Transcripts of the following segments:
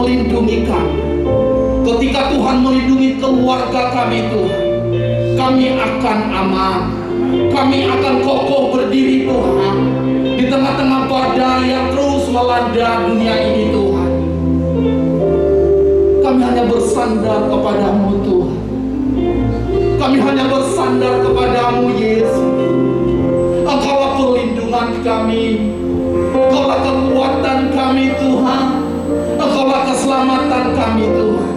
melindungi kami. Ketika Tuhan melindungi keluarga kami Tuhan, kami akan aman. Kami akan kokoh berdiri Tuhan di tengah-tengah badai yang terus melanda dunia ini Tuhan. Kami hanya bersandar kepadamu Tuhan. Kami hanya bersandar kepadamu Yesus. Engkaulah perlindungan kami, Engkaulah kekuatan kami Tuhan, Engkaulah keselamatan kami Tuhan.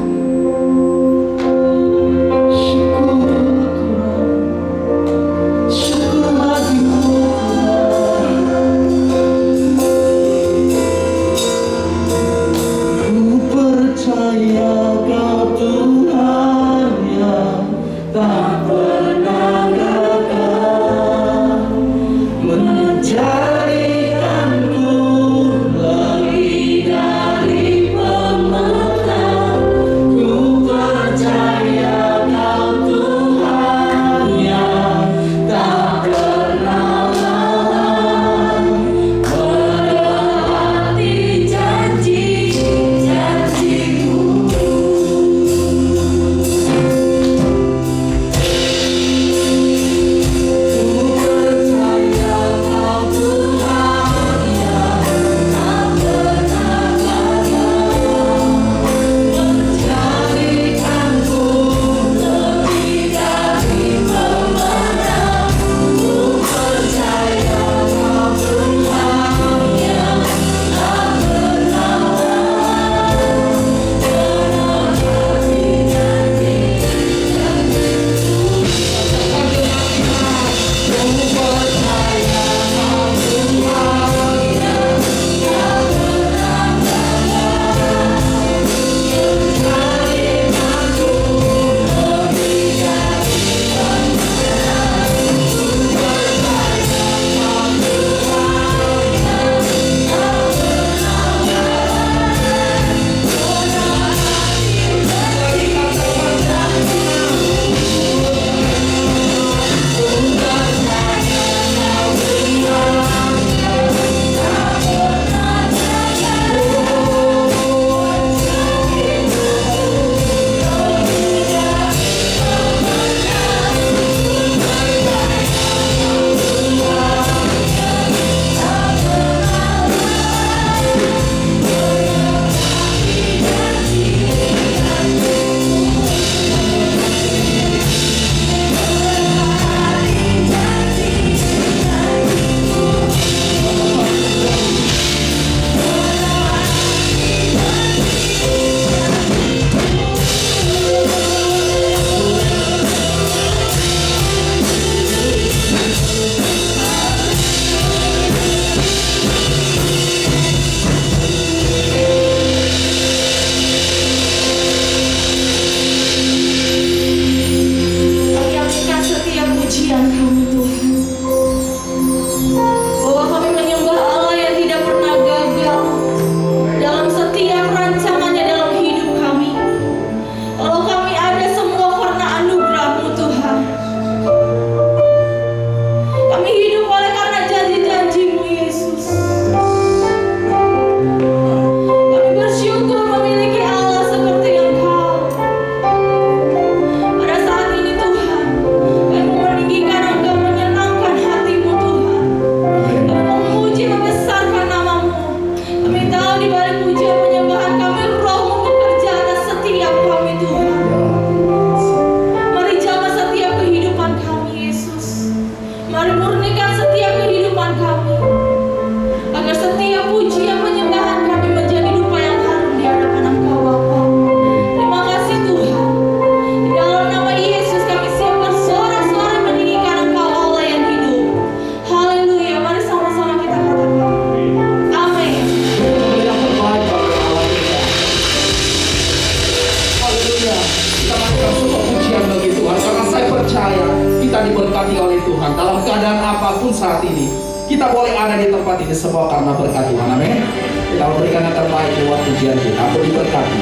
Saat ini kita boleh ada di tempat ini semua karena berkat Tuhan, amin. Kita memberikan yang terbaik buat pujian kita. Aku diberkati.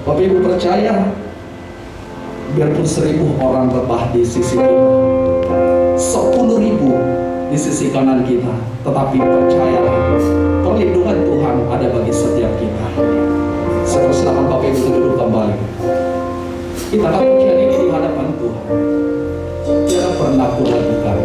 Bapak Ibu percaya, biarpun 1.000 orang rebah di sisi kita, 10.000 di sisi kanan kita, tetapi percayalah, perlindungan Tuhan ada bagi setiap kita. Saya persilakan Bapak Ibu duduk kembali. Kita akan pujian ini di hadapan Tuhan. Jangan pernah aku ragukan.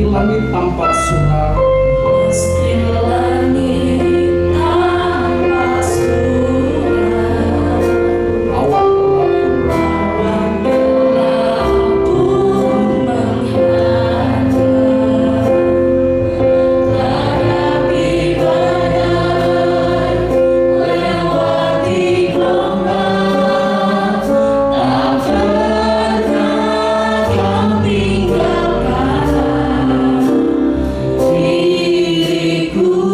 Langit tampak suram, meski langit tampak suram, awan gelap pun menghadap, hadapi badai, lewati gelombang, tak pernah kau tinggalkan diriku.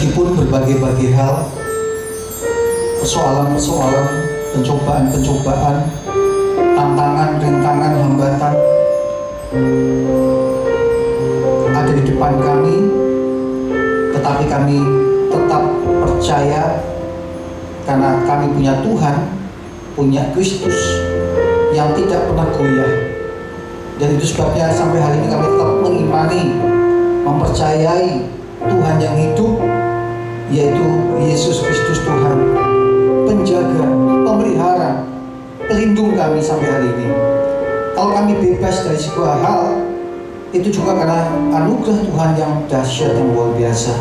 Meskipun berbagai-bagai hal, persoalan-persoalan, pencobaan-pencobaan, tantangan, rintangan, hambatan ada di depan kami, tetapi kami tetap percaya karena kami punya Tuhan, punya Kristus yang tidak pernah goyah. Dan itu sebabnya sampai hari ini kami tetap mengimani, mempercayai Tuhan yang hidup, yaitu Yesus Kristus Tuhan, penjaga, pemelihara, pelindung kami sampai hari ini. Kalau kami bebas dari sebuah hal, itu juga karena anugerah Tuhan yang dahsyat, yang luar biasa.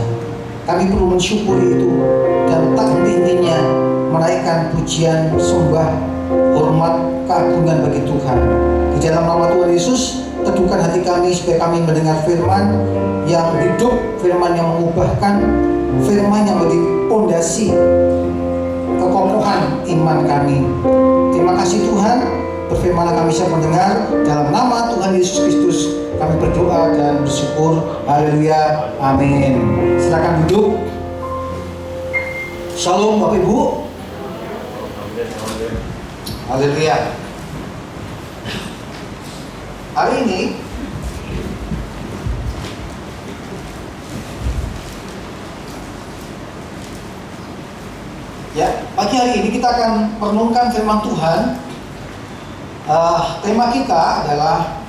Kami perlu mensyukuri itu dan tak henti-hentinya menaikkan pujian, sembah, hormat, keagungan bagi Tuhan. Di dalam nama Tuhan Yesus, teduhkan hati kami supaya kami mendengar firman yang hidup, firman yang mengubahkan, firman yang menjadi pondasi kekokohan iman kami. Terima kasih Tuhan, berfirmanlah kami siap mendengar. Dalam nama Tuhan Yesus Kristus kami berdoa dan bersyukur. Haleluya, amin. Silakan duduk. Shalom Bapak Ibu. Haleluya. Hari ini pagi hari ini kita akan merenungkan firman Tuhan. Tema kita adalah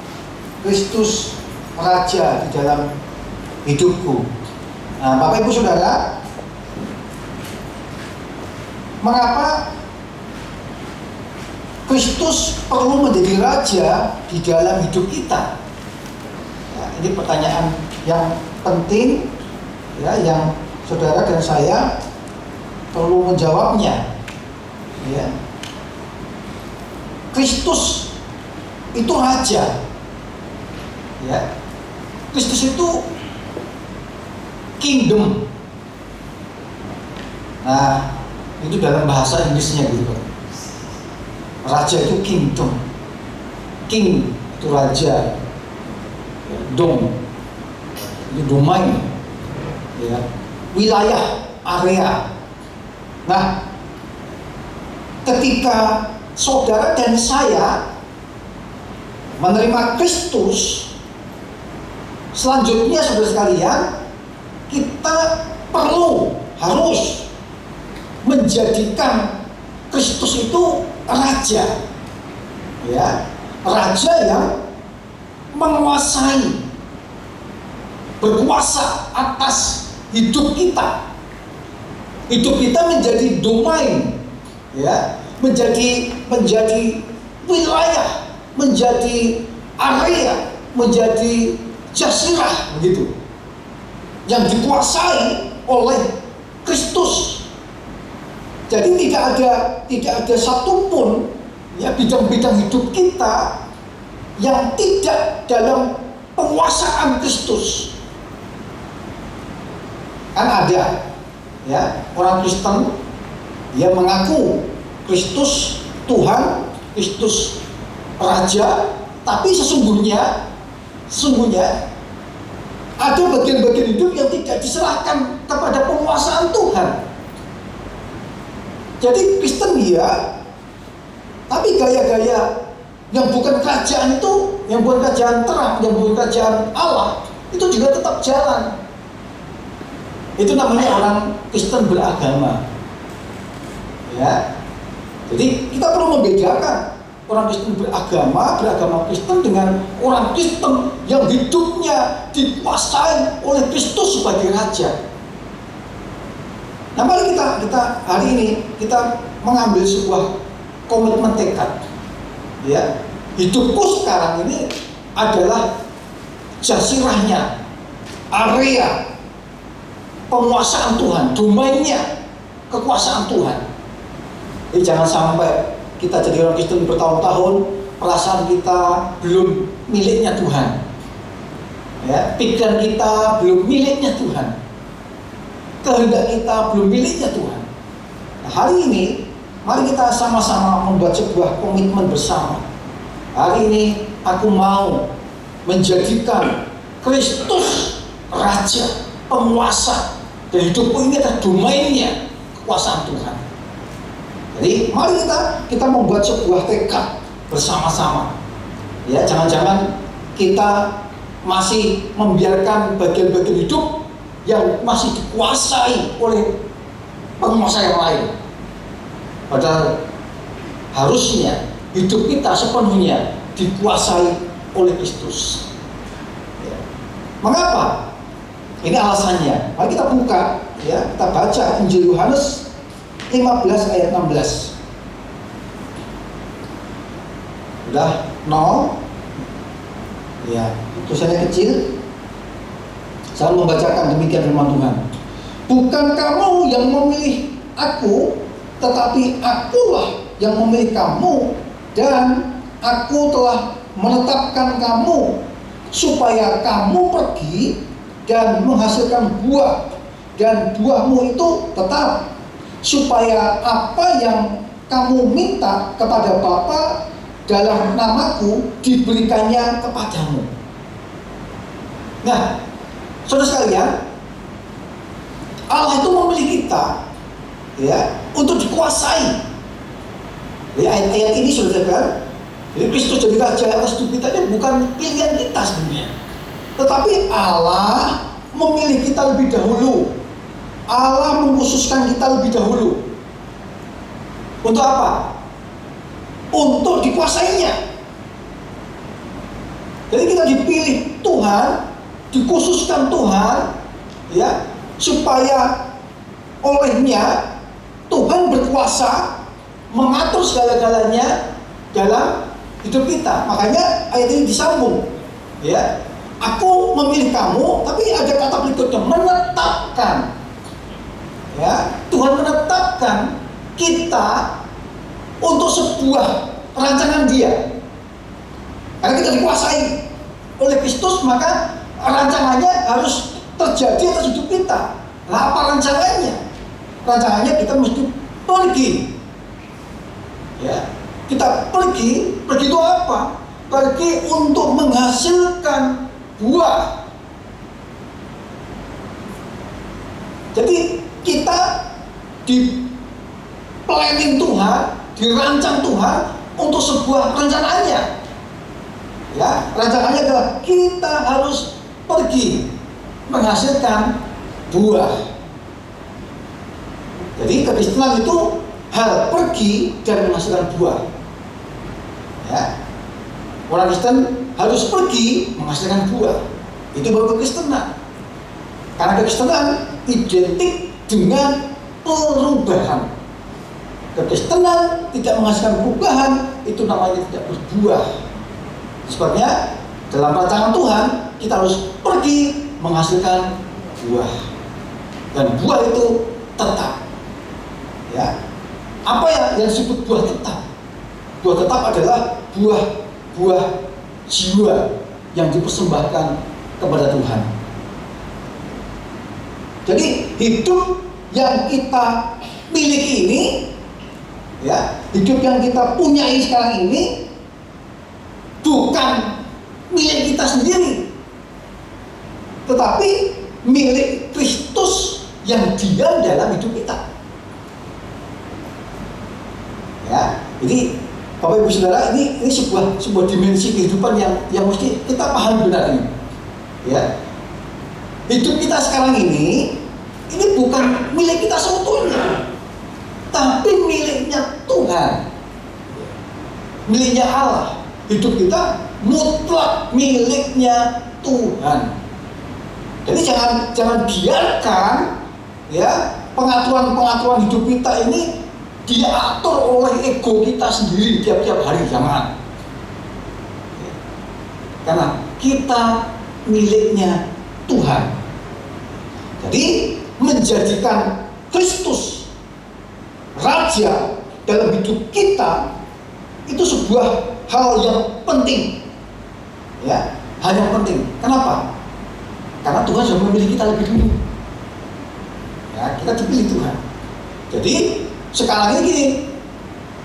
Kristus Raja di dalam hidupku. Bapak Ibu Saudara, mengapa Kristus perlu menjadi Raja di dalam hidup kita? Ini pertanyaan yang penting, yang saudara dan saya perlu menjawabnya. Kristus itu Raja. Kristus itu kingdom. Itu dalam bahasa Inggrisnya gitu. Raja itu kingdom. King itu raja. Dom itu domain. Wilayah, area. Ketika saudara dan saya menerima Kristus, selanjutnya saudara sekalian, kita harus menjadikan Kristus itu raja. Raja yang menguasai, berkuasa atas hidup kita. Hidup kita menjadi domain, menjadi wilayah, menjadi area, menjadi jazirah begitu, yang dikuasai oleh Kristus. Jadi tidak ada satupun bidang-bidang hidup kita yang tidak dalam penguasaan Kristus. Kan ada orang Kristen yang mengaku Kristus Tuhan, Kristus Raja, tapi sesungguhnya ada bagian-bagian hidup yang tidak diserahkan kepada penguasaan Tuhan. Jadi Kristen tapi gaya-gaya yang bukan kerajaan itu, yang bukan kerajaan terang, yang bukan kerajaan Allah, itu juga tetap jalan. Itu namanya orang Kristen beragama. Jadi kita perlu membedakan orang Kristen beragama Kristen dengan orang Kristen yang hidupnya dikuasai oleh Kristus sebagai Raja. Mari kita hari ini kita mengambil sebuah komitmen tekad. Hidupku sekarang ini adalah jazirahnya, area penguasaan Tuhan, domainnya kekuasaan Tuhan. Jadi jangan sampai kita jadi orang Kristen bertahun-tahun, perasaan kita belum miliknya Tuhan. Pikiran kita belum miliknya Tuhan. Kehendak kita belum miliknya Tuhan. Hari ini mari kita sama-sama membuat sebuah komitmen bersama. Hari ini aku mau menjadikan Kristus Raja, penguasa Dan hidupku ini adalah domainnya kekuasaan Tuhan. Jadi mari kita membuat sebuah tekad bersama-sama. Ya, jangan-jangan kita masih membiarkan bagian-bagian hidup yang masih dikuasai oleh penguasa yang lain. Padahal harusnya hidup kita sepenuhnya dikuasai oleh Kristus. Ya. Mengapa? Ini alasannya. Mari kita buka, ya, kita baca Injil Yohanes 15 ayat 16. Udah 0. Ya, tulisannya kecil. Saya membacakan demikian firman Tuhan. Bukan kamu yang memilih aku, tetapi akulah yang memilih kamu, dan aku telah menetapkan kamu supaya kamu pergi dan menghasilkan buah, dan buahmu itu tetap, supaya apa yang kamu minta kepada Bapa dalam namaku diberikannya kepadamu. Nah, saudara sekalian, Allah itu memilih kita, ya, untuk dikuasai. Ya, ayat ini sudah kan, jadi Kristus jadi raja atas hidup kita ini bukan pilihan kita sebenarnya, tetapi Allah memilih kita lebih dahulu. Allah mengkhususkan kita lebih dahulu. Untuk apa? Untuk dikuasainya. Jadi kita dipilih Tuhan, dikhususkan Tuhan, ya, supaya olehnya Tuhan berkuasa mengatur segala-galanya dalam hidup kita. Makanya ayat ini disambung, ya. Aku memilih kamu, tapi ada kata berikutnya, menetapkan. Ya, Tuhan menetapkan kita untuk sebuah rancangan Dia. Karena kita dikuasai oleh Kristus, maka rancangannya harus terjadi atas hidup kita. Nah, apa rancangannya? Rancangannya kita mesti pergi. Ya, kita pergi itu apa? Pergi untuk menghasilkan buah. Jadi kita di planning Tuhan, dirancang Tuhan untuk sebuah rencananya. Ya, rencananya adalah kita harus pergi menghasilkan buah. Jadi kekristenan itu hal pergi dan menghasilkan buah. Ya, orang Kristen harus pergi menghasilkan buah. Itu baru kekristenan. Karena kekristenan identik dengan perubahan. Kekristenan tidak menghasilkan perubahan, itu namanya tidak berbuah. Sebabnya dalam rancangan Tuhan kita harus pergi menghasilkan buah, dan buah itu tetap. Ya, apa yang disebut buah tetap? Buah tetap adalah buah jiwa yang dipersembahkan kepada Tuhan. Jadi hidup yang kita miliki ini, ya, hidup yang kita punyai sekarang ini bukan milik kita sendiri, tetapi milik Kristus yang diam dalam hidup kita. Ya, jadi Bapak Ibu Saudara, ini sebuah dimensi kehidupan yang mesti kita pahami benar ini. Ya, hidup kita sekarang ini bukan milik kita seutuhnya, tapi miliknya Tuhan, miliknya Allah. Hidup kita mutlak miliknya Tuhan. Jadi jangan biarkan, ya, pengaturan hidup kita ini diatur oleh ego kita sendiri tiap-tiap hari. Jangan. Karena kita miliknya Tuhan. Jadi menjadikan Kristus Raja dalam hidup kita itu sebuah hal yang penting. Ya, hal yang penting. Kenapa? Karena Tuhan sudah memilih kita lebih dulu. Ya, kita dipilih Tuhan. Jadi sekarang ini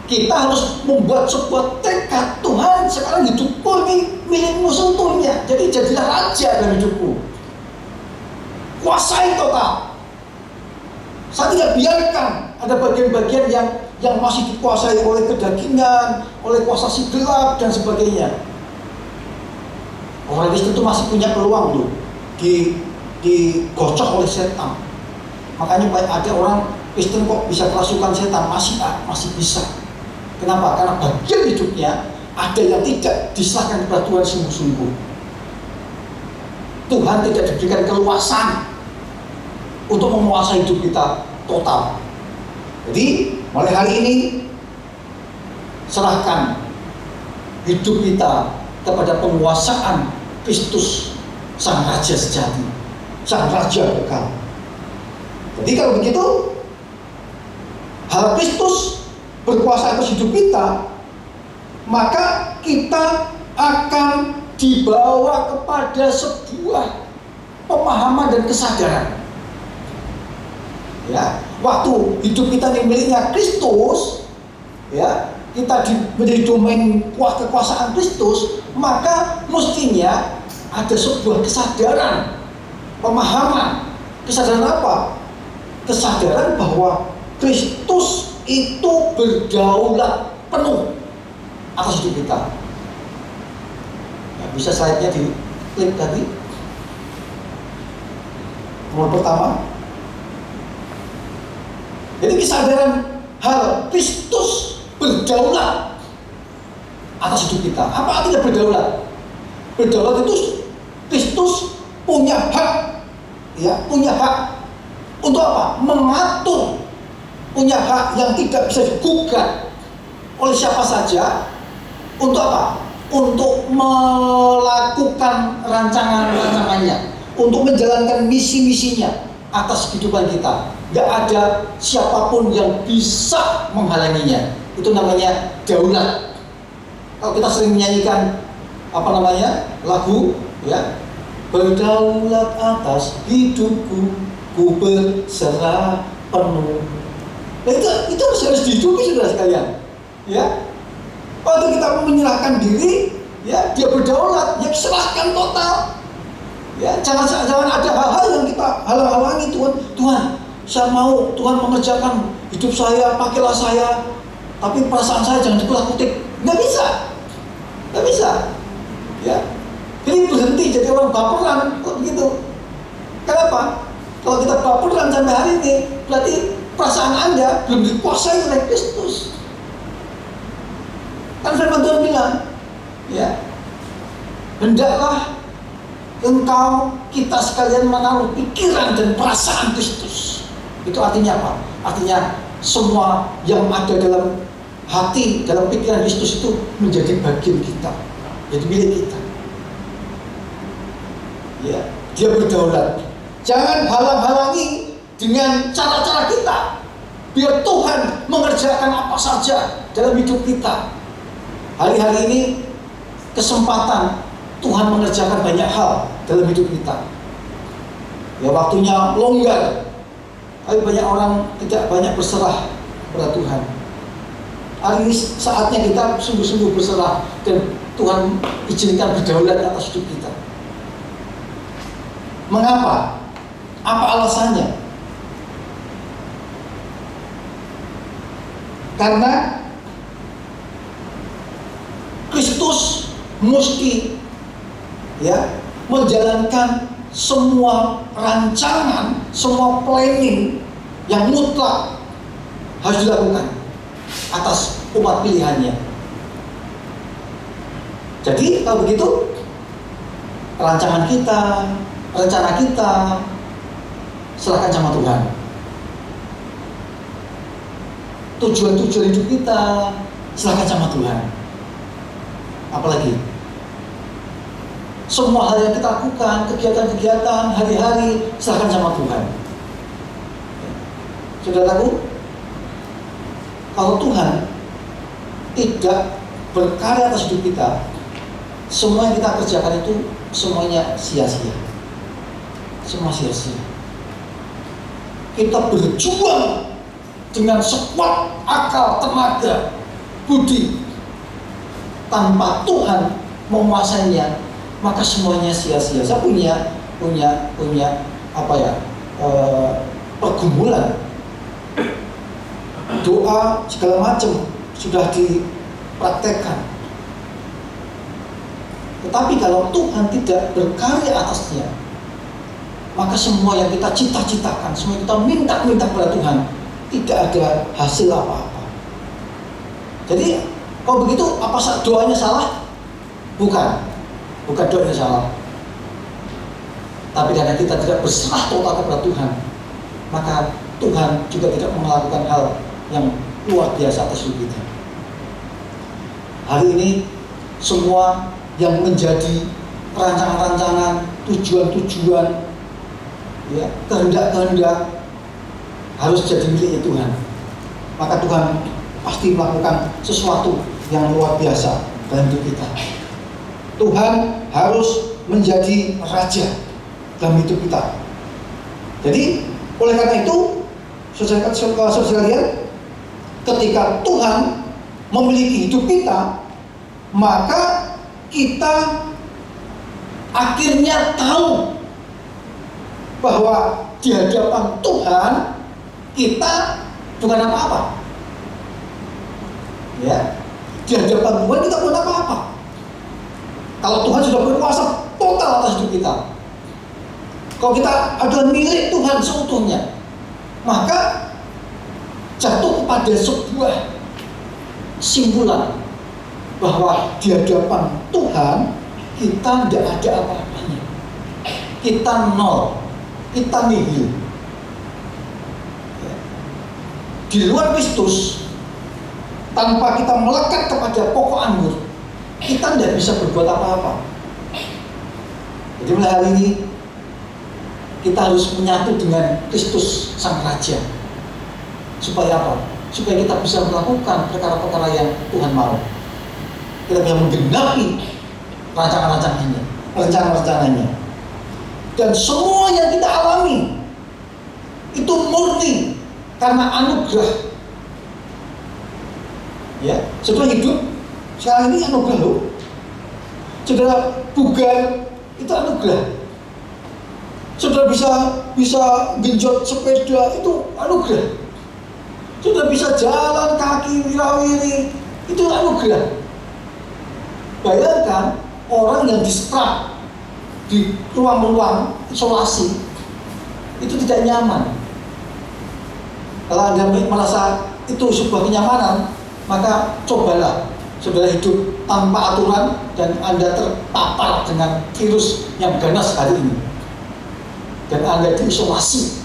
kita harus membuat sebuah tekad, Tuhan, sekarang hidupku ini milikmu seutuhnya. Jadi jadilah raja dalam hidupku. Kuasai total. Saya tidak biarkan ada bagian-bagian yang masih dikuasai oleh kedagingan, oleh kuasa si gelap dan sebagainya. Orang Kristen itu masih punya peluang loh digocok oleh setan. Makanya ada orang Kristen kok bisa kerasukan setan, masih bisa. Kenapa? Karena bagian hidupnya ada yang tidak diserahkan kepada Tuhan sungguh-sungguh. Tuhan tidak diberikan keluasan untuk menguasai hidup kita total. Jadi mulai hari ini serahkan hidup kita kepada penguasaan Kristus, Sang Raja sejati, Sang Raja kekal. Jadi kalau begitu, hal Kristus berkuasa atas hidup kita, maka kita akan dibawa kepada sebuah pemahaman dan kesadaran. Ya, waktu hidup kita miliknya Kristus, ya, kita menjadi domain kekuasaan Kristus, maka mestinya ada sebuah kesadaran, pemahaman. Kesadaran apa? Kesadaran bahwa Kristus itu berdaulat penuh atas hidup kita. Ya, bisa slide-nya di klik tadi. Nomor pertama. Jadi kesadaran hal Kristus berdaulat atas hidup kita. Apa artinya berdaulat? Berdaulat itu Kristus punya hak, ya, punya hak untuk apa? Mengatur, punya hak yang tidak bisa digugat oleh siapa saja. Untuk apa? Untuk melakukan rancangan-rancangannya, untuk menjalankan misi-misinya atas kehidupan kita. Gak ada siapapun yang bisa menghalanginya. Itu namanya daulat. Kalau kita sering menyanyikan lagu, ya, berdaulat atas hidupku, ku berserah penuh. Nah, itu harus dihidupi, saudara sekalian. Ya, waktu kita menyerahkan diri, ya, dia berdaulat, ya, serahkan total. Ya, jangan ada hal-hal yang kita halang-halangi. Tuhan, saya mau Tuhan mengerjakan hidup saya, pakailah saya, tapi perasaan saya jangan dikutak-kutik. Nggak bisa. Ya, jadi berhenti jadi orang baperan, kok begitu? Kenapa? Kalau kita baperan sampai hari ini, berarti perasaan Anda belum dikuasai oleh Kristus. Kan firman Tuhan bilang, ya, hendaklah kita sekalian menaruh pikiran dan perasaan Kristus. Itu artinya apa? Artinya semua yang ada dalam hati, dalam pikiran Kristus itu menjadi bagian kita, jadi milik kita. Ya, dia berdaulat. Jangan halang-halangi dengan cara-cara kita. Biar Tuhan mengerjakan apa saja dalam hidup kita. Hari-hari ini kesempatan Tuhan mengerjakan banyak hal dalam hidup kita. Ya, waktunya longgar, tapi banyak orang tidak banyak berserah kepada Tuhan. Hari ini saatnya kita sungguh-sungguh berserah dan Tuhan izinkan berdaulat atas hidup kita. Mengapa? Apa alasannya? Karena Kristus mesti, ya, menjalankan semua rancangan, semua planning yang mutlak harus dilakukan atas umat pilihannya. Jadi kalau begitu, rancangan kita, rencana kita serahkan sama Tuhan. Tujuan-tujuan hidup kita serahkan sama Tuhan. Apalagi semua hal yang kita lakukan, kegiatan-kegiatan hari-hari serahkan sama Tuhan. Saudaraku, kalau Tuhan tidak berkarya atas hidup kita, semua yang kita kerjakan itu semuanya sia-sia. Semua sia-sia. Kita berjuang dengan sekuat akal, tenaga, budi. Tanpa Tuhan menguasainya, maka semuanya sia-sia. Saya punya pergumulan doa segala macam sudah dipraktekkan. Tetapi kalau Tuhan tidak berkarya atasnya, maka semua yang kita cita-citakan, semua yang kita minta kepada Tuhan, tidak ada hasil apa-apa. Jadi kalau begitu apa doanya salah? Bukan doanya salah. Tapi karena kita tidak berserah total kepada Tuhan, maka Tuhan juga tidak melakukan hal yang luar biasa atas hidup kita. Hari ini semua yang menjadi rancangan-rancangan, tujuan-tujuan, ya, kehendak-kehendak harus jadi milik Tuhan. Maka Tuhan pasti melakukan sesuatu yang luar biasa dalam hidup kita. Tuhan harus menjadi raja dalam hidup kita. Jadi oleh karena itu, saudara sekalian, ketika Tuhan memiliki hidup kita, maka kita akhirnya tahu bahwa di hadapan Tuhan kita bukan apa-apa. Ya, di hadapan Tuhan kita bukan apa-apa. Kalau Tuhan sudah berkuasa total atas hidup kita, kalau kita adalah milik Tuhan seutuhnya, maka jatuh kepada sebuah simpulan bahwa di hadapan Tuhan kita tidak ada apa-apanya. Kita nol, kita nihil. Di luar Kristus, tanpa kita melekat kepada pokok anggur, kita tidak bisa berbuat apa-apa. Jadi mulai hari ini kita harus menyatu dengan Kristus Sang Raja. Supaya apa? Supaya kita bisa melakukan perkara-perkara yang Tuhan mau. Kita bisa menggenapi rancangan-rancangannya, rencana-rencananya. Dan semua yang kita alami itu murni karena anugerah. Ya, saudara hidup sekarang ini anugerah loh. Saudara bugar itu anugerah. Saudara bisa genjot sepeda itu anugerah. Saudara bisa jalan kaki wirawiri itu anugerah. Bayangkan orang yang disetrap di ruang-ruang isolasi itu tidak nyaman. Kalau Anda merasa itu sebuah kenyamanan, maka cobalah saudara hidup tanpa aturan dan Anda terpapar dengan virus yang ganas hari ini. Dan Anda diisolasi.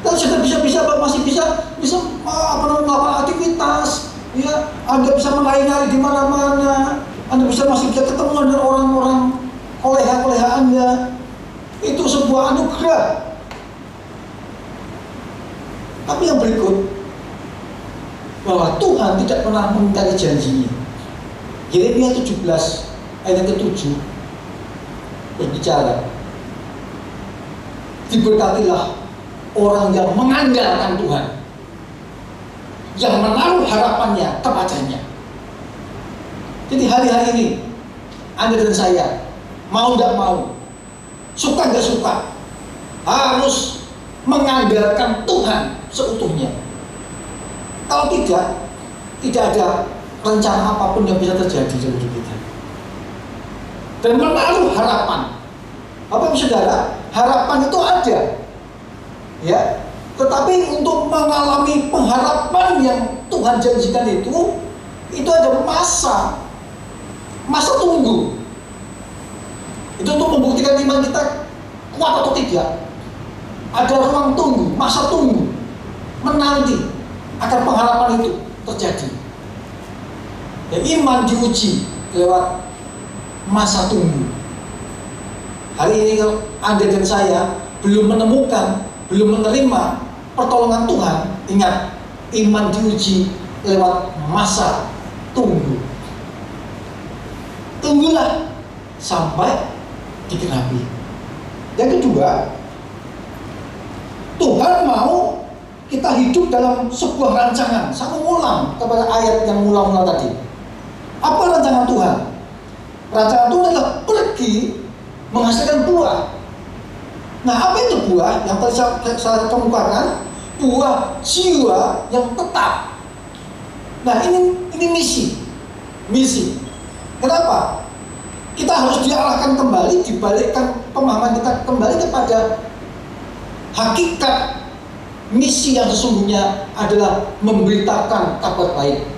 Dan saudara masih bisa melakukan aktivitas. Ya, Anda bisa menari-nari di mana-mana. Anda masih bisa ketemu dengan orang-orang kolega-kolega Anda. Itu sebuah anugerah. Tapi yang berikut, bahwa Tuhan tidak pernah mengingkari janjinya. Yeremia 17 ayat ke-7 berbicara, diberkatilah orang yang mengandalkan Tuhan, yang menaruh harapannya kepadanya. Jadi hari-hari ini Anda dan saya mau tidak mau, suka nggak suka, harus mengandalkan Tuhan seutuhnya. Kalau tidak ada rencana apapun yang bisa terjadi dalam hidup kita. Dan menaruh harapan. Bapak Ibu Saudara, harapan itu ada. Ya, tetapi untuk mengalami pengharapan yang Tuhan janjikan itu ada masa tunggu. Itu untuk membuktikan iman kita kuat atau tidak. Ada ruang tunggu, masa tunggu, menanti agar pengharapan itu terjadi. Ya, iman diuji lewat masa tunggu. Hari ini kalau Anda dan saya belum menemukan, belum menerima pertolongan Tuhan, ingat, iman diuji lewat masa tunggu. Tunggulah sampai digenapi. Yang kedua, Tuhan mau kita hidup dalam sebuah rancangan. Saya mengulang kepada ayat yang mula-mula tadi. Apa rancangan Tuhan? Rancangan Tuhan adalah pergi menghasilkan buah. Nah, apa itu buah? Yang tadi saya kemukakan, buah jiwa yang tetap. Nah, ini misi. Kenapa? Kita harus diarahkan kembali, dibalikkan pemahaman kita kembali kepada hakikat misi yang sesungguhnya adalah memberitakan kabar baik.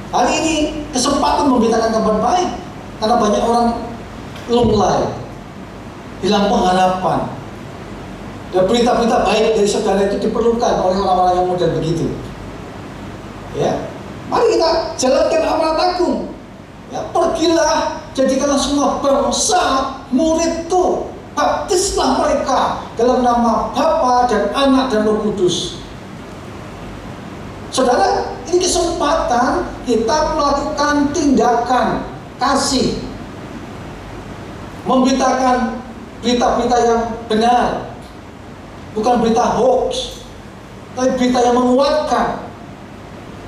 Hari ini kesempatan memberitakan kabar baik karena banyak orang lunglai, hilang pengharapan. Dan berita-berita baik dari saudara itu diperlukan oleh orang-orang yang modern begitu. Ya, mari kita jalankan amanat agung. Ya, pergilah, jadikanlah semua bangsa muridku, baptislah mereka dalam nama Bapa dan Anak dan Roh Kudus. Saudara, ini kesempatan kita melakukan tindakan kasih, memberitakan berita-berita yang benar, bukan berita hoax, tapi berita yang menguatkan.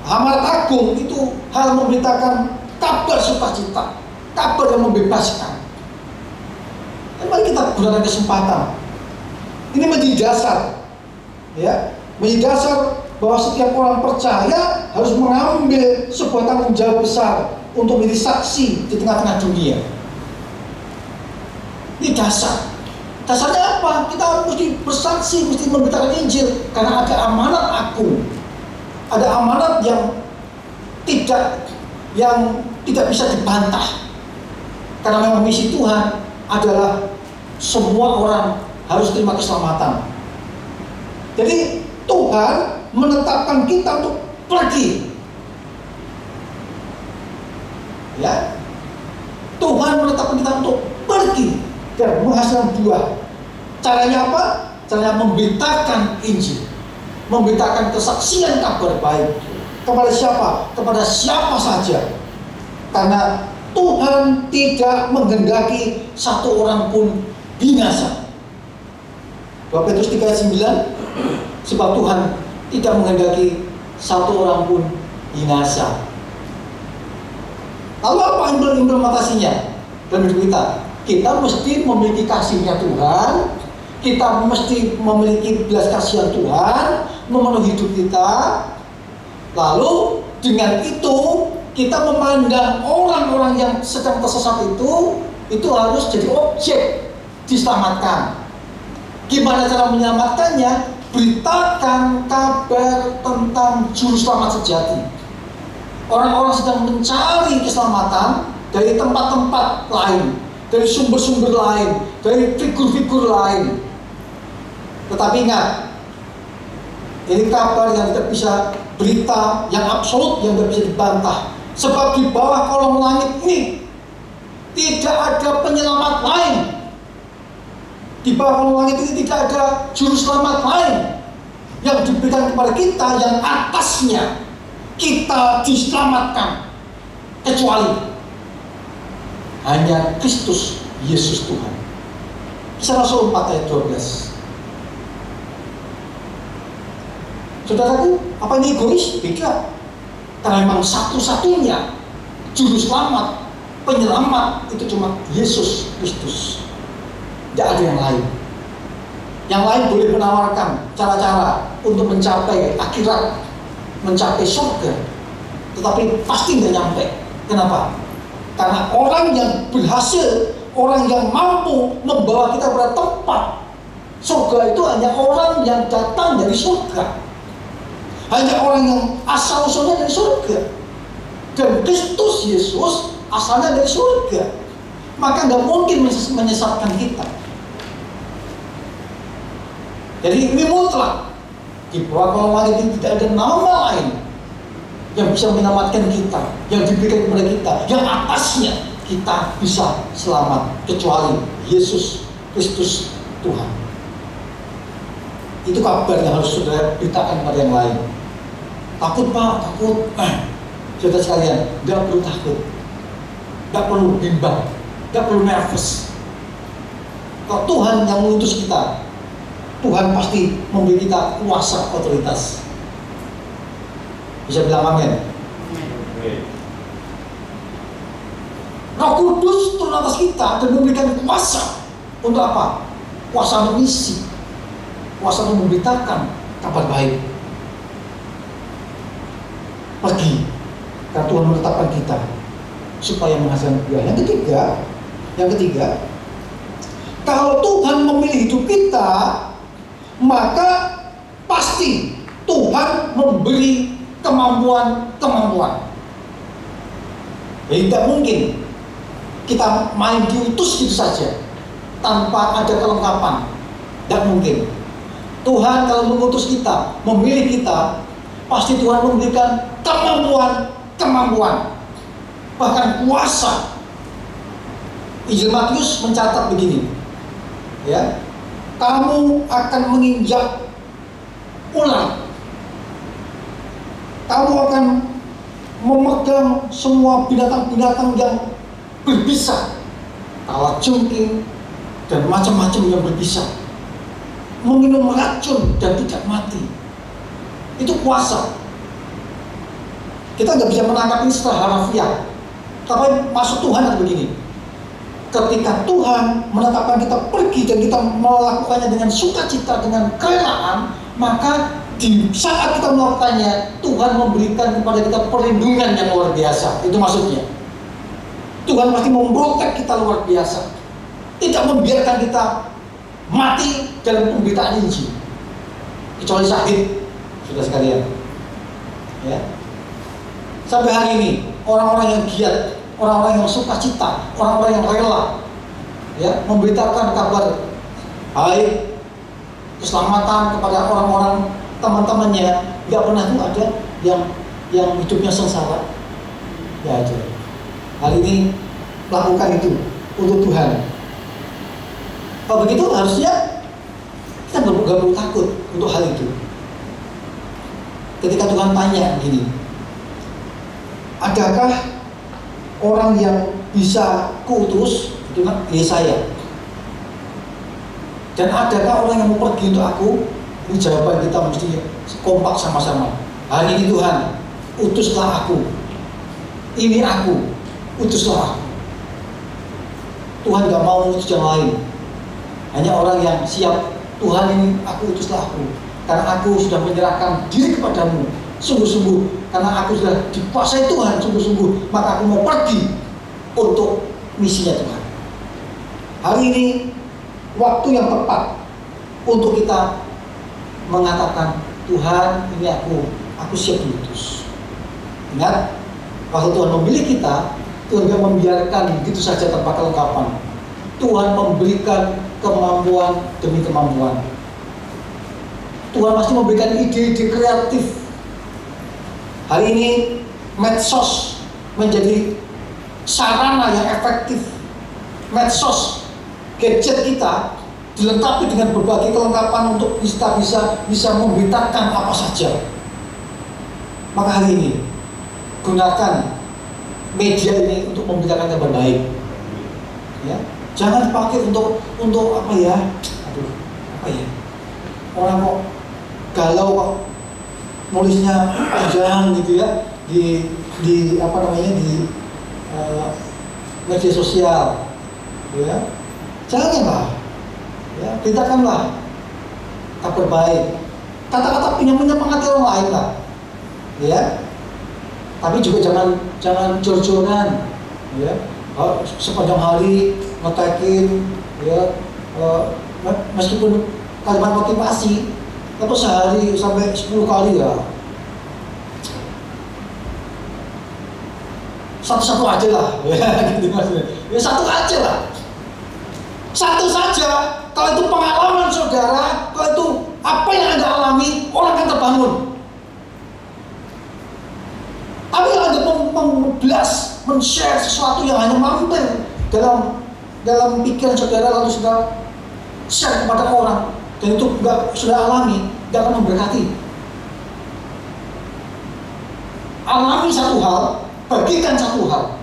Amanat agung itu hal memberitakan kabar sukacita, kabar yang membebaskan. Mari kita gunakan kesempatan. Ini menjadi dasar, ya, menjadi dasar bahwa setiap orang percaya harus mengambil sebuah tanggung jawab besar untuk menjadi saksi di tengah-tengah dunia. Ini dasar. Dasarnya apa? Kita mesti bersaksi, mesti memberitakan Injil karena ada amanat agung, ada amanat yang tidak bisa dibantah. Karena memang misi Tuhan adalah semua orang harus terima keselamatan. Jadi Tuhan menetapkan kita untuk pergi. Ya, Tuhan menetapkan kita untuk pergi dan menghasilkan buah. Caranya apa? Caranya memberitakan Injil, memberitakan kesaksian kabar baik. Kepada siapa? Kepada siapa saja. Karena Tuhan tidak menghendaki satu orang pun binasa. 2 Petrus 3 ayat 9, sebab Tuhan tidak menghendaki satu orang pun binasa. Lalu apa implementasinya dalam hidup kita? Kita mesti memiliki kasihnya Tuhan, kita mesti memiliki belas kasihan Tuhan memenuhi hidup kita. Lalu dengan itu kita memandang orang-orang yang sedang tersesat itu harus jadi objek diselamatkan. Gimana cara menyelamatkannya? Beritakan kabar tentang juru selamat sejati. Orang-orang sedang mencari keselamatan dari tempat-tempat lain, dari sumber-sumber lain, dari figur-figur lain. Tetapi ingat, ini kabar yang tidak bisa, berita yang absolut yang tidak bisa dibantah. Sebab di bawah kolong langit ini tidak ada penyelamat lain. Di bawah kolong langit ini tidak ada juru selamat lain yang diberikan kepada kita, yang atasnya kita diselamatkan, kecuali hanya Kristus Yesus Tuhan. Kisah Rasul 4 ayat 12. Saudaraku, apa ini egois? Tidak. Karena memang satu-satunya juru selamat, penyelamat itu cuma Yesus Kristus. Tidak ada yang lain. Yang lain boleh menawarkan cara-cara untuk mencapai akhirat, mencapai surga, tetapi pasti tidak nyampe. Kenapa? Karena orang yang berhasil, orang yang mampu membawa kita pada tempat surga itu hanya orang yang datang dari surga. Hanya orang yang asal-usulnya dari surga. Dan Kristus Yesus asalnya dari surga. Maka nggak mungkin menyesatkan kita. Jadi ini mutlak. Di bawah kolong langit ini tidak ada nama lain yang bisa menyelamatkan kita, yang diberikan kepada kita, yang atasnya kita bisa selamat, kecuali Yesus Kristus Tuhan. Itu kabar yang harus saudara beritakan kepada yang lain. Takut Pak, takut. Saudara sekalian, tidak perlu takut, tidak perlu bimbang, tidak perlu nervous. Kalau Tuhan yang mengutus kita, Tuhan pasti memberi kita kuasa, otoritas. Bisa bilang amin. Roh Kudus turun atas kita dan memberikan kuasa untuk apa? Kuasa untuk misi, kuasa untuk memberitakan kabar baik. Pergi, karena Tuhan menetapkan kita supaya menghasilkan buah. Yang ketiga, kalau Tuhan memilih hidup kita, maka pasti Tuhan memberi kemampuan. Jadi tidak mungkin kita main diutus gitu saja tanpa ada kelengkapan. Tidak mungkin. Tuhan kalau mengutus kita, memilih kita, pasti Tuhan memberikan kemampuan, bahkan kuasa. Injil Matius mencatat begini, ya, kamu akan menginjak ular, kamu akan memegang semua binatang-binatang yang berbisa, kalajengking dan macam-macam yang berbisa, meminum racun dan tidak mati. Itu kuasa. Kita nggak bisa menangkap ini secara harafiah, tapi maksud Tuhan adalah begini: ketika Tuhan menetapkan kita pergi dan kita melakukannya dengan sukacita, dengan kerelaan, maka di saat kita melakukannya, Tuhan memberikan kepada kita perlindungan yang luar biasa. Itu maksudnya. Tuhan pasti memprotek kita luar biasa, tidak membiarkan kita mati dalam pemberitaan Injil, kecuali sakit, sudah sekalian. Ya. Sampai hari ini orang-orang yang giat, orang-orang yang sukacita, orang-orang yang rela, ya, memberitakan kabar baik, keselamatan kepada orang-orang teman-temannya. Nggak pernah tuh ada yang hidupnya sengsara. Ya aja. Hari ini lakukan itu untuk Tuhan. Kalau begitu harusnya kita nggak perlu takut untuk hal itu. Ketika Tuhan tanya gini, adakah orang yang bisa kuutus? Itu kan Yesaya. Dan adakah orang yang mau pergi untuk aku? Ini jawaban kita mesti kompak sama-sama. Hari ini Tuhan, utuslah aku. Ini aku, utuslah aku. Tuhan gak mau utus yang lain. Hanya orang yang siap. Tuhan, ini aku, utuslah aku. Karena aku sudah menyerahkan diri kepadamu sungguh-sungguh. Karena aku sudah dikuasai Tuhan sungguh-sungguh, maka aku mau pergi untuk misinya Tuhan. Hari ini waktu yang tepat untuk kita mengatakan, Tuhan, ini aku siap diutus. Ingat, waktu Tuhan memilih kita, Tuhan tidak membiarkan begitu saja tanpa kelengkapan. Tuhan memberikan kemampuan demi kemampuan. Tuhan pasti memberikan ide-ide kreatif. Hari ini medsos menjadi sarana yang efektif. Medsos, gadget kita dilengkapi dengan berbagai kelengkapan untuk kita bisa memberitakan apa saja. Maka hari ini gunakan media ini untuk memberitakan kabar baik. Ya, jangan dipakai untuk apa ya? Orang kok galau kok nulisnya panjang gitu ya di media sosial, ya. Janganlah, ya, beritakanlah kabar baik. Kata-kata penyemangat orang lain lah, ya. Tapi juga jangan jor-joran, ya. Sepanjang hari ngetekin, ya, meskipun kalimat motivasi, atau sehari sampai 10 kali ya. Satu-satu aja lah, ya, gitu maksudnya. Ya satu aja lah. Satu saja. Kalau itu pengalaman saudara, kalau itu apa yang Anda alami, orang akan terbangun. Tapi kalau Anda membelas, men-share sesuatu yang hanya mampir dalam pikiran saudara, lalu saudara share kepada orang, dan itu sudah alami, tidak akan memberkati. Alami satu hal, bagikan satu hal,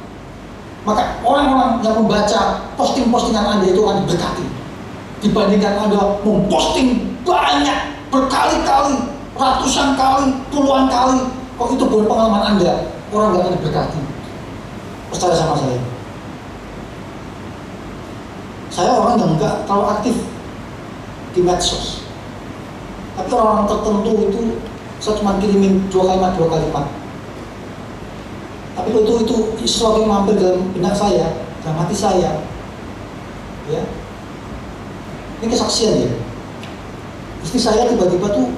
maka orang-orang yang membaca posting-postingan Anda itu akan diberkati. Dibandingkan Anda memposting banyak, berkali-kali, ratusan kali, puluhan kali, kok itu bukan pengalaman Anda, orang nggak akan diberkati. Percaya sama saya. Saya orang yang nggak terlalu aktif di medsos. Tapi orang tertentu itu saya cuma kirimin 2 kalimat. Tapi itu sesuatu yang mampir dalam benak saya, dalam hati saya. Ya, ini kesaksian ya. Istri saya tiba-tiba tuh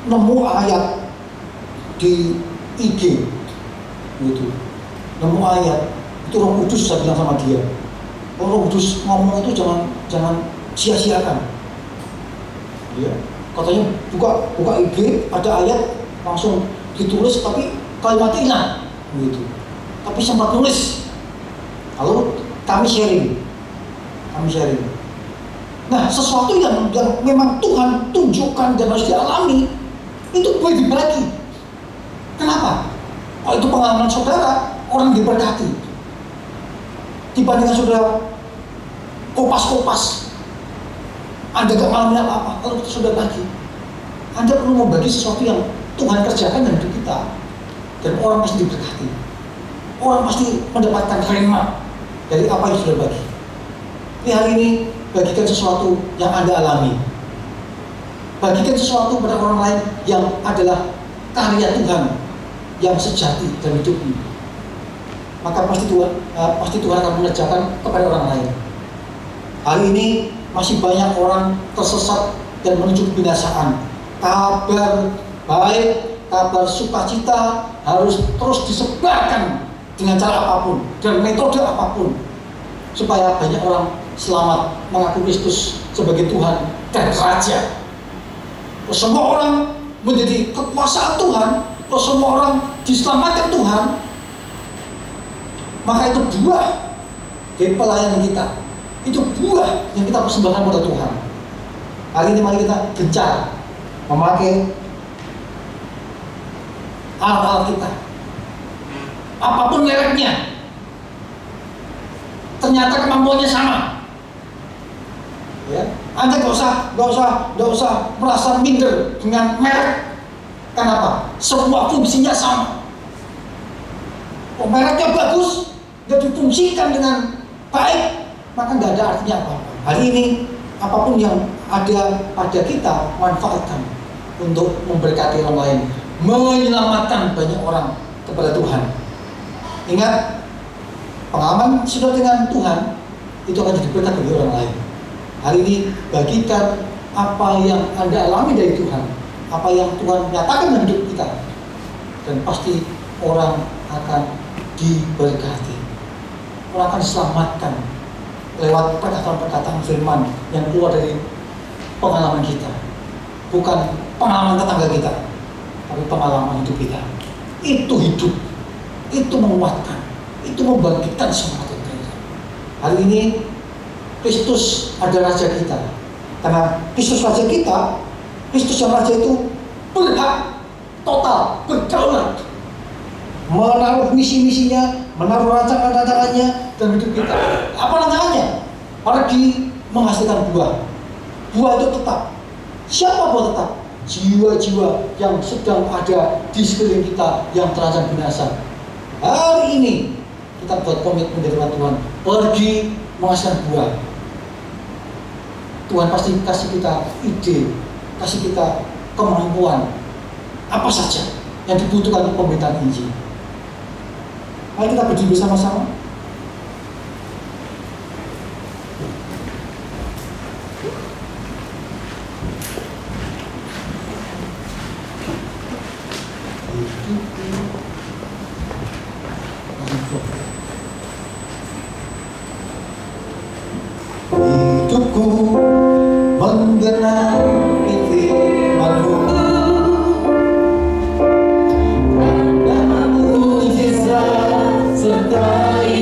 nemu ayat di IG, gitu. Nemu ayat itu Roh Kudus, saya bilang sama dia, Roh Kudus ngomong itu jangan sia-siakan. Ya, katanya buka IG ada ayat langsung ditulis tapi kalimat hilang, gitu. Tapi sempat nulis. Lalu kami sharing. Nah, sesuatu yang memang Tuhan tunjukkan dan harus dialami itu boleh dibagi. Kenapa? Oh, itu pengalaman saudara, orang diberkati. Dibandingkan saudara kopas-kopas, Anda gak mengalami apa-apa, kalau itu sudah bagi. Anda perlu membagi sesuatu yang Tuhan kerjakan dalam hidup kita, dan orang pasti diberkati. Orang pasti mendapatkan rema dari apa yang sudah bagi. Ini hari ini bagikan sesuatu yang Anda alami. Bagikan sesuatu pada orang lain yang adalah karya Tuhan yang sejati dalam hidupmu. Maka pasti Tuhan akan mengerjakan kepada orang lain. Hari ini masih banyak orang tersesat dan menuju kebinasaan. Kabar baik, kabar sukacita harus terus disebarkan dengan cara apapun dan metode apapun supaya banyak orang selamat mengaku Kristus sebagai Tuhan dan Raja. Semua orang menjadi kekuasaan Tuhan, semua orang diselamatkan Tuhan. Maka itu buah dari pelayanan kita. Itu buah yang kita persembahkan pada Tuhan. Hari ini mari kita gencar memakai alat-alat kita. Apapun mereknya, ternyata kemampuannya sama. Ya, Anda gak usah merasa minder dengan merek. Kenapa? Semua fungsinya sama. Oh, mereknya bagus, gak difungsikan dengan baik, maka gak ada artinya apa-apa. Hari ini apapun yang ada pada kita, manfaatkan untuk memberkati orang lain, menyelamatkan banyak orang kepada Tuhan. Ingat, pengalaman sudah dengan Tuhan itu akan jadi berkat bagi orang lain. Hari ini bagikan apa yang Anda alami dari Tuhan, apa yang Tuhan nyatakan dalam hidup kita, dan pasti orang akan diberkati. Orang akan diselamatkan lewat perkataan-perkataan firman yang keluar dari pengalaman kita. Bukan pengalaman tetangga kita, tapi pengalaman hidup kita. Itu hidup, itu menguatkan, itu membangkitkan semangat kita. Hari ini Kristus adalah Raja kita. Karena Kristus Raja kita, Kristus yang Raja itu berhak total, berdaulat, menaruh misi-misinya, menaruh rancangan-rancangannya dalam hidup kita. Apa rancangannya? Pergi menghasilkan buah. Buah itu tetap. Siapa buah tetap? Jiwa-jiwa yang sedang ada di sekeliling kita yang terancam binasa. Hari ini kita buat komitmen dari Tuhan, pergi menghasilkan buah. Tuhan pasti kasih kita ide, kasih kita kemampuan apa saja yang dibutuhkan untuk pemberitaan Injil. Mari kita berdiri bersama-sama. Hidupku menggenapi firman-Mu, tanda mujizat sertai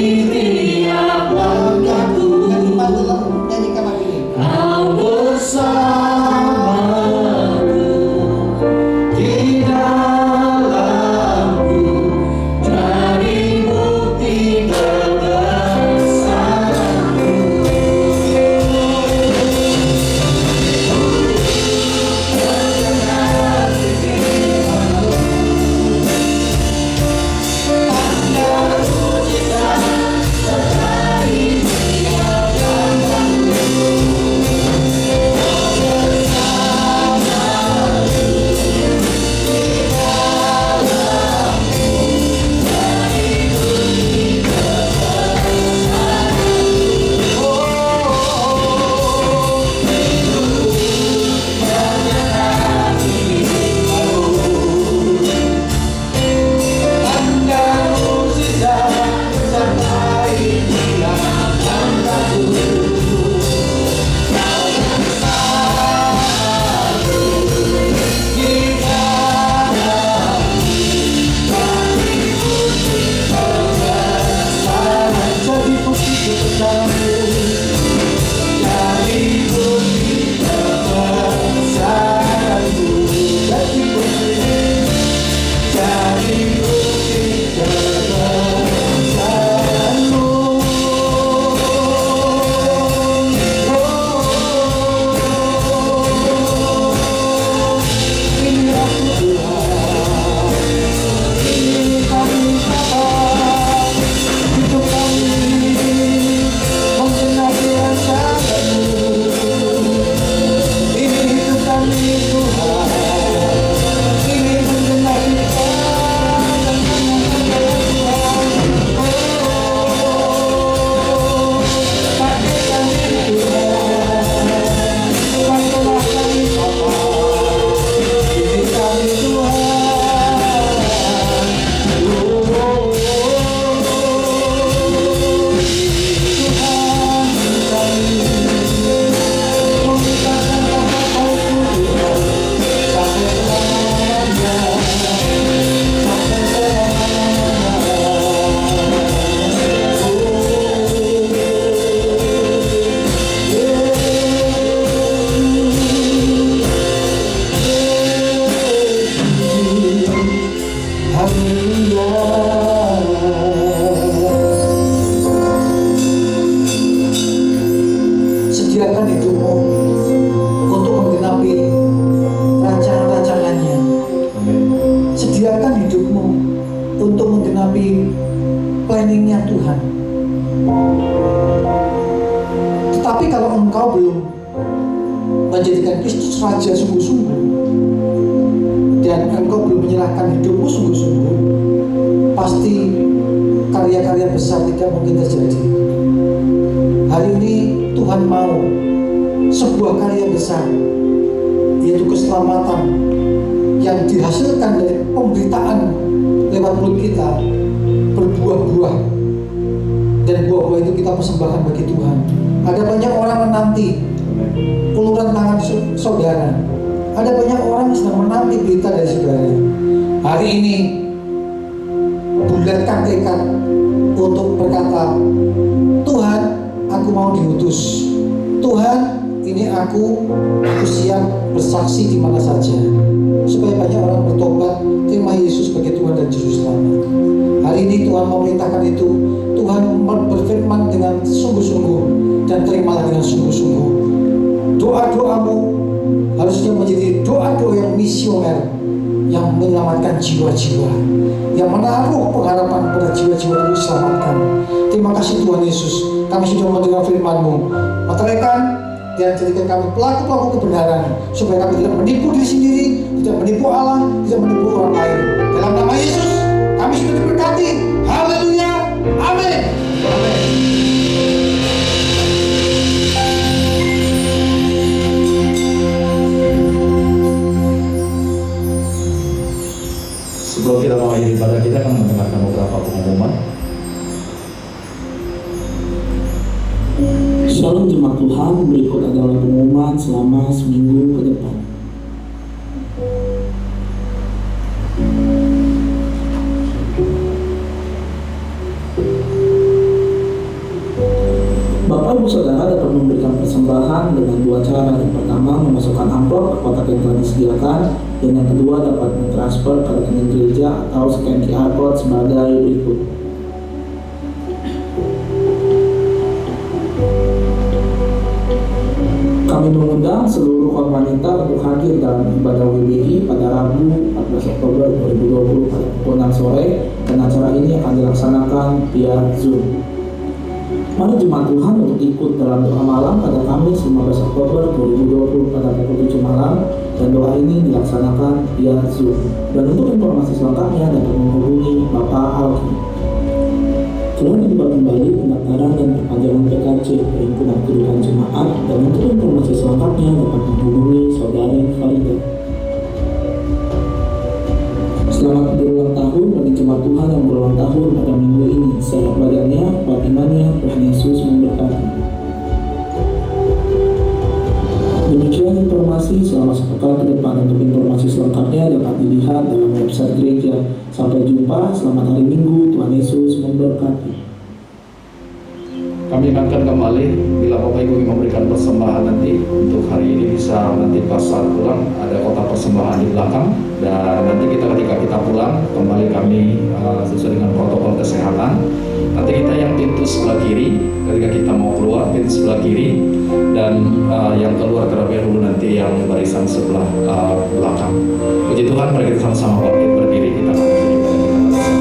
planningnya Tuhan. Tetapi kalau engkau belum menjadikan Kristus Raja sungguh-sungguh, dan engkau belum menyerahkan hidupmu sungguh-sungguh, pasti karya-karya besar tidak mungkin terjadi. Hari ini Tuhan mau sebuah karya besar, yaitu keselamatan yang dihasilkan dari pemberitaan lewat mulut kita berbuah-buah, dan buah-buah itu kita persembahkan bagi Tuhan. Ada banyak orang menanti uluran tangan saudara. Ada banyak orang yang sedang menanti berita dari saudara. Hari ini bulatkan tekad untuk berkata, Tuhan, aku mau diutus. Tuhan, ini aku siap bersaksi di mana saja, supaya banyak orang bertobat, terima Yesus sebagai Tuhan dan Juru Selamat. Hari ini Tuhan memerintahkan itu. Tuhan berfirman dengan sungguh-sungguh, dan terimalah dengan sungguh-sungguh. Doa-doamu harusnya menjadi doa-doa yang misioner, yang menyelamatkan jiwa-jiwa, yang menaruh pengharapan pada jiwa-jiwa yang diselamatkan. Terima kasih Tuhan Yesus, kami sudah mendengar firman-Mu. Materaikan dan jadikan kami pelaku-pelaku kebenaran, supaya kami tidak menipu diri sendiri, tidak menipu Allah, tidak menipu orang lain. Dalam nama Yesus kami sudah diberkati. Haleluya, amin. Sebelum kita mengakhiri ibadah, kita akan mendengarkan beberapa pengumuman. Shalom jemaat Tuhan, berikut adalah pengumuman selama seminggu ke depan. Bapak Ibu Saudara dapat memberikan persembahan dengan dua cara. Yang pertama, memasukkan amplop ke kotak yang telah disediakan, dan yang kedua dapat mentransfer ke rekening gereja atau scan QR code sebagai berikut. Kami mengundang seluruh kaum wanita untuk hadir dalam ibadah WBI pada Rabu 14 Oktober 2020 pada pukul 6 sore, dan acara ini akan dilaksanakan via Zoom. Mari jemaat Tuhan untuk ikut dalam doa malam pada Kamis 15 Oktober 2020 pada pukul 7 malam, dan doa ini dilaksanakan via Zoom. Dan untuk informasi selengkapnya dapat menghubungi Bapak Alki. Telah dibuka kembali pendaftaran dan perpanjangan PKC Perhimpunan Kedudukan Jemaat, dan untuk informasi selengkapnya dapat menghubungi Saudari Farida. Selamat berulang tahun bagi jemaat Tuhan yang berulang tahun pada minggu ini. Sehat badannya, kuat imannya, Tuhan Yesus memberkati. Demikian informasi selama sepekan ke depan. Untuk informasi selengkapnya dapat dilihat dalam website gereja. Sampai jumpa, selamat hari Minggu, Tuhan Yesus memberkati. Kami ingatkan kembali, bila Bapak Ibu ingin memberikan persembahan nanti untuk hari ini, bisa nanti pas saat pulang ada kotak persembahan di belakang, dan nanti ketika kita pulang kembali kami sesuai dengan protokol kesehatan. Nanti kita yang pintu sebelah kiri, ketika kita mau keluar pintu sebelah kiri, dan yang keluar terlebih dahulu nanti yang barisan sebelah belakang. Puji Tuhan, mari kita sama-sama bangkit berdiri, kita akan beribadah kita bersama.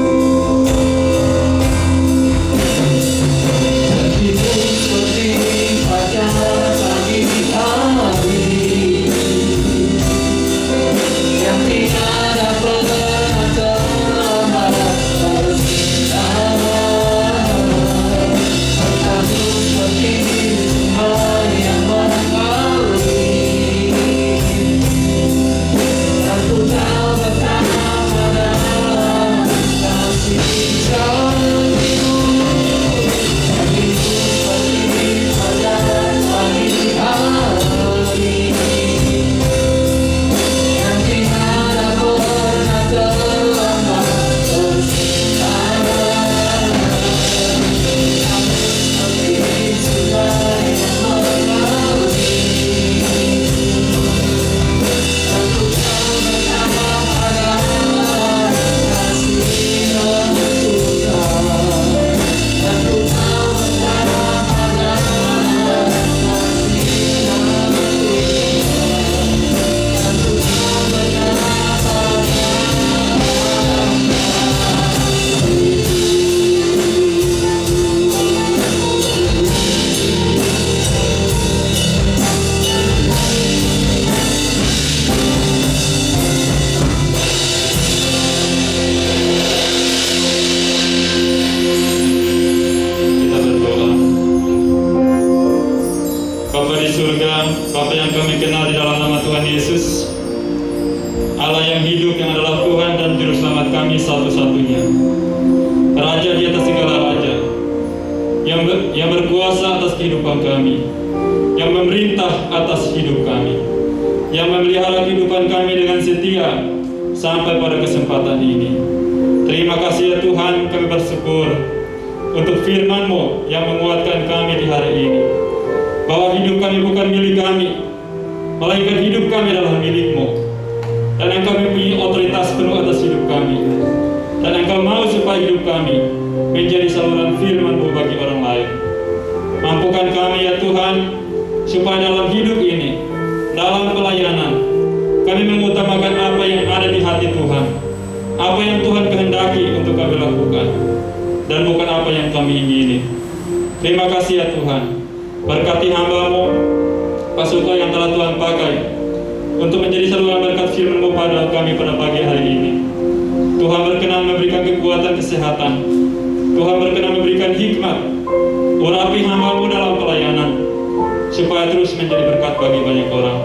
Aku tahu betapa kami kenal di dalam nama Tuhan Yesus, Allah yang hidup, yang adalah Tuhan dan Juru Selamat kami satu-satunya, Raja di atas segala raja, yang berkuasa atas kehidupan kami, yang memerintah atas hidup kami, yang memelihara kehidupan kami dengan setia sampai pada kesempatan ini. Terima kasih ya Tuhan, kami bersyukur untuk firman-Mu yang menguatkan kami di hari ini, bahwa hidup kami bukan milik kami, melainkan hidup kami adalah milik-Mu, dan Engkau mempunyai otoritas penuh atas hidup kami, dan Engkau mau supaya hidup kami menjadi saluran firman-Mu bagi orang lain. Mampukan kami ya Tuhan, supaya dalam hidup ini, dalam pelayanan, kami mengutamakan apa yang ada di hati Tuhan, apa yang Tuhan kehendaki untuk kami lakukan, dan bukan apa yang kami ingini. Terima kasih ya Tuhan. Berkati hamba-Mu, pasukan yang telah Tuhan pakai untuk menjadi saluran berkat firman-Mu pada kami pada pagi hari ini. Tuhan berkenan memberikan kekuatan kesehatan, Tuhan berkenan memberikan hikmat, urapi hamba-Mu dalam pelayanan, supaya terus menjadi berkat bagi banyak orang.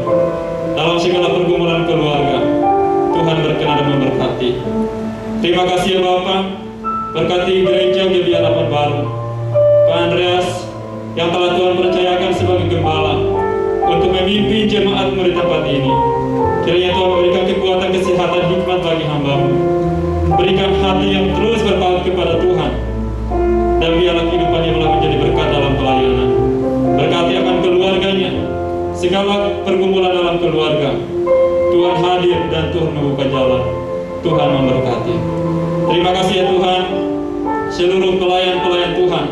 Dalam segala pergumulan keluarga, Tuhan berkenan dan memberkati. Terima kasih ya Bapa, berkati gereja GBI Harapan Baru, Pak Andreas yang telah Tuhan percayakan sebagai gembala untuk memimpin jemaat-Mu di tempat ini. Kiranya Tuhan memberikan kekuatan, kesehatan, hikmat bagi hamba-Mu, berikan hati yang terus berpaut kepada Tuhan, dan biarlah kehidupannya boleh menjadi berkat dalam pelayanan. Berkati akan keluarganya, segala pergumulan dalam keluarga, Tuhan hadir dan Tuhan membuka jalan. Tuhan memberkati. Terima kasih ya Tuhan, seluruh pelayan-pelayan Tuhan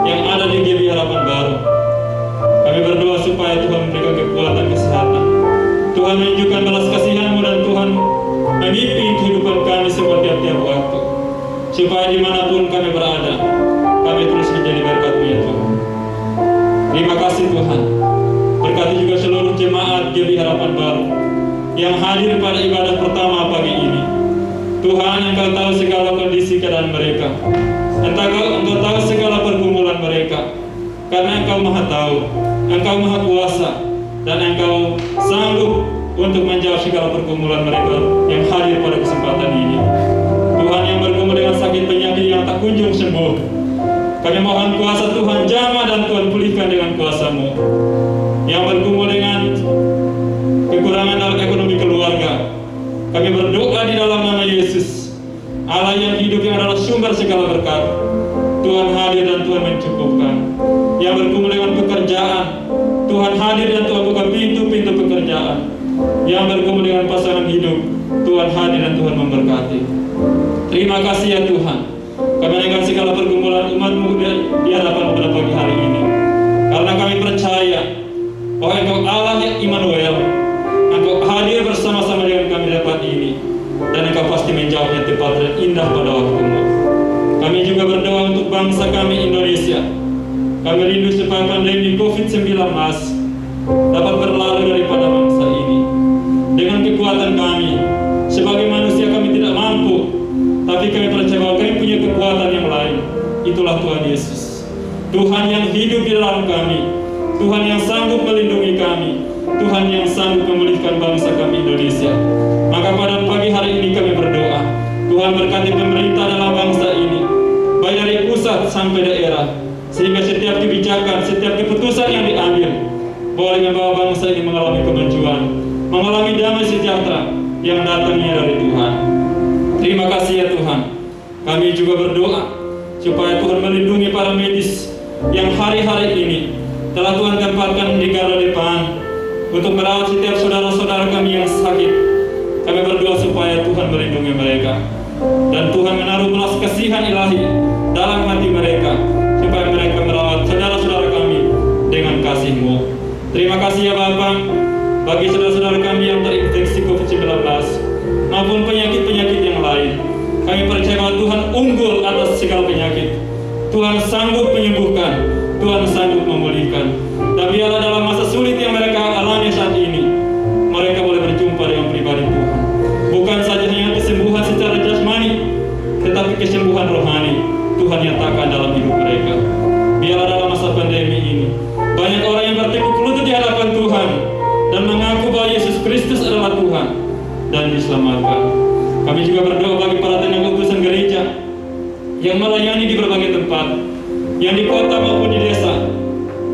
yang ada di GBI Harapan Baru. Kami berdoa supaya Tuhan memberikan kekuatan, kesehatan, Tuhan menunjukkan belas kasihan-Mu, dan Tuhan memimpin kehidupan kami semua tiap-tiap waktu, supaya dimanapun kami berada, kami terus menjadi berkat-Mu ya Tuhan. Terima kasih Tuhan. Berkati juga seluruh jemaat GBI Harapan Baru yang hadir pada ibadah pertama pagi ini. Tuhan, Engkau tahu segala kondisi keadaan mereka, Engkau tahu segala pergumulan mereka, karena Engkau Maha tahu, Engkau Maha kuasa, dan Engkau sanggup untuk menjawab segala pergumulan mereka yang hadir pada kesempatan ini. Tuhan, yang bergumul dengan sakit penyakit yang tak kunjung sembuh, kami mohon kuasa Tuhan jamah dan Tuhan pulihkan dengan kuasa-Mu. Yang bergumul dengan kekurangan dalam ekonomi keluarga, kami berdoa di dalam nama Yesus, Allah yang hidup, yang adalah sumber segala berkat, Tuhan hadir dan Tuhan mencukupkan. Yang bergumul dengan pekerjaan, Tuhan hadir dan Tuhan buka pintu-pintu pekerjaan. Yang bergumul dengan pasangan hidup, Tuhan hadir dan Tuhan memberkati. Terima kasih ya Tuhan, kami menaikkan segala pergumulan umat-Mu di hadapan pada pagi hari ini, karena kami percaya bahwa Engkau Allah yang Immanuel, Engkau hadir bersama-sama dengan kami di tempat ini, dan Engkau pasti menjawabnya tepat dan indah pada waktu-Mu. Kami juga berdoa untuk bangsa kami Indonesia. Kami rindu supaya pandemi COVID-19 dapat berlalu daripada bangsa ini. Dengan kekuatan kami, sebagai manusia kami tidak mampu, tapi kami percaya bahwa kami punya kekuatan yang lain. Itulah Tuhan Yesus, Tuhan yang hidup di dalam kami, Tuhan yang sanggup melindungi kami, Tuhan yang sanggup memulihkan bangsa kami Indonesia. Maka pada pagi hari ini kami berdoa, Tuhan berkati pemerintah dalam bangsa ini, baik dari pusat sampai daerah, sehingga setiap kebijakan, setiap keputusan yang diambil boleh membawa bangsa ini mengalami kemajuan, mengalami damai sejahtera yang datangnya dari Tuhan. Terima kasih ya Tuhan. Kami juga berdoa supaya Tuhan melindungi para medis yang hari-hari ini telah Tuhan tempatkan di garda depan untuk merawat setiap saudara-saudara kami yang sakit. Kami berdoa supaya Tuhan melindungi mereka, dan Tuhan menaruh belas kasihan ilahi dalam hati mereka, supaya mereka merawat saudara-saudara kami dengan kasih-Mu. Terima kasih ya Bapa, bagi saudara-saudara kami yang terinfeksi COVID-19 maupun penyakit-penyakit yang lain. Kami percaya bahwa Tuhan unggul atas segala penyakit. Tuhan sanggup menyembuhkan, Tuhan sanggup memulihkan. Dan biarlah dalam masa sulit yang mereka alami saat ini, mereka boleh berjumpa dengan pribadi Tuhan. Bukan saja hanya kesembuhan secara jasmani, tetapi kesembuhan rohani Tuhan nyatakan dalam hidup mereka. Biarlah dalam masa pandemi ini, banyak orang yang bertekuk lutut di hadapan Tuhan dan diselamatkan. Kami juga berdoa bagi para tenaga utusan gereja yang melayani di berbagai tempat, yang di kota maupun di desa.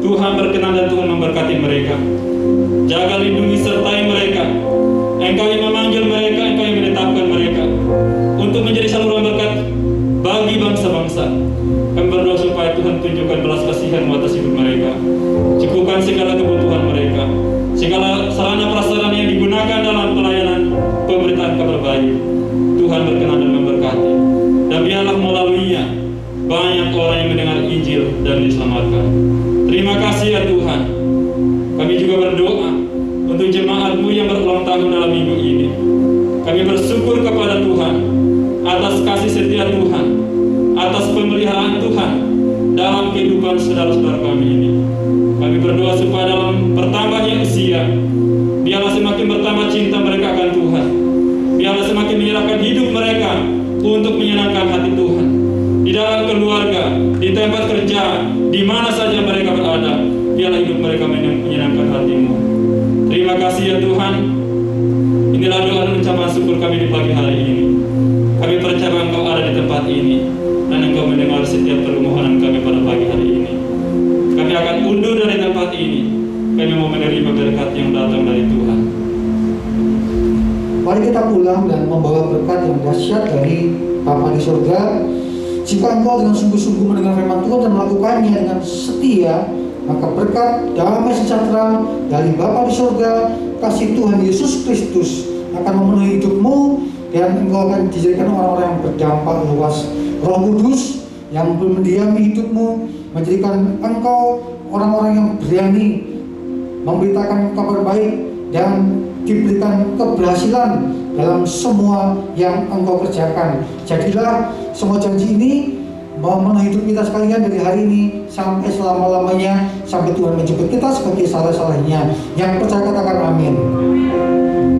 Tuhan berkenan dan Tuhan memberkati mereka. Jaga, lindungi, sertai mereka. Engkau yang memanggil mereka, Engkau yang menetapkan mereka untuk menjadi saluran berkat bagi bangsa-bangsa. Kami berdoa supaya Tuhan tunjukkan belas kasihan atas hidup mereka, cukupkan segala kebutuhan mereka, segala sarana prasarana yang digunakan dalam pelayanan pemberitaan kabar baik. Tuhan berkenan dan memberkati, dan biarlah melaluinya banyak orang yang mendengar Injil dan diselamatkan. Terima kasih ya Tuhan. Kami juga berdoa untuk jemaat-Mu yang berulang tahun dalam minggu ini. Kami bersyukur kepada Tuhan atas kasih setia Tuhan, atas pemeliharaan Tuhan dalam kehidupan saudara-saudara kami ini. Kami berdoa supaya dalam bertambahnya usia, biarlah semakin bertambah cinta mereka akan Tuhan. Biarlah semakin menyerahkan hidup mereka untuk menyenangkan hati Tuhan. Di dalam keluarga, di tempat kerja, di mana saja mereka berada, biarlah hidup mereka menyenangkan hati-Mu. Terima kasih ya Tuhan. Inilah doa dan ucapan syukur kami di pagi hari ini. Kami percaya Engkau ada di tempat ini, dan Engkau mendengar setiap permohonan kami pada pagi hari ini. Kami akan undur dari tempat ini. Kami mau menerima berkat yang datang dari Tuhan. Mari kita pulang dan membawa berkat yang dahsyat dari Bapa di surga. Jika engkau dengan sungguh-sungguh mendengar firman Tuhan dan melakukannya dengan setia, maka berkat damai sejahtera dari Bapa di surga, kasih Tuhan Yesus Kristus akan memenuhi hidupmu, dan engkau akan dijadikan orang-orang yang berdampak luas. Roh Kudus yang mendiami hidupmu menjadikan engkau orang-orang yang berani memberitakan kabar baik dan diberikan keberhasilan dalam semua yang engkau kerjakan. Jadilah semua janji ini memenuhi hidup kita sekalian dari hari ini sampai selama-lamanya, sampai Tuhan menjemput kita sebagai salah-salahnya. Yang percaya katakan amin.